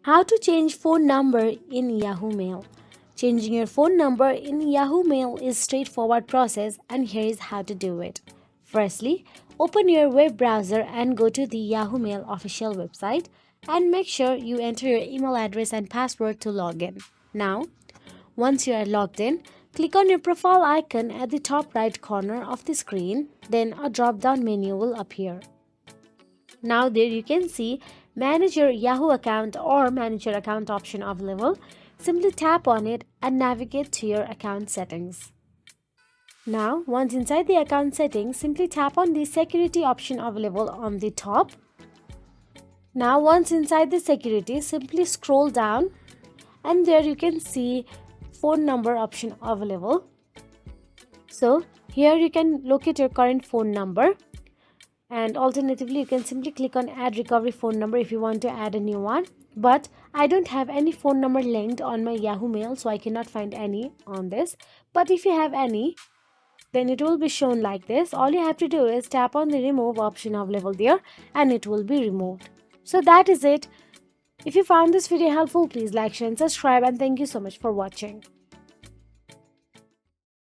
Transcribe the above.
How to change phone number in Yahoo Mail. Changing your phone number in Yahoo Mail is straightforward process and here is how to do it. Firstly, open your web browser and go to the Yahoo Mail official website and make sure you enter your email address and password to log in. Now, once you are logged in, click on your profile icon at the top right corner of the screen, then a drop down menu will appear. Now there you can see manage your Yahoo account or manage your account option available. Simply tap on it and navigate to your account settings. Now once inside the account settings, simply tap on the security option available on the top. Now once inside the security, simply scroll down and there you can see phone number option available. So here you can locate your current phone number. And alternatively, you can simply click on add recovery phone number if you want to add a new one. But I don't have any phone number linked on my Yahoo Mail, so I cannot find any on this. But if you have any, then it will be shown like this. All you have to do is tap on the remove option available there and it will be removed. So that is it. If you found this video helpful, please like, share and subscribe, and thank you so much for watching.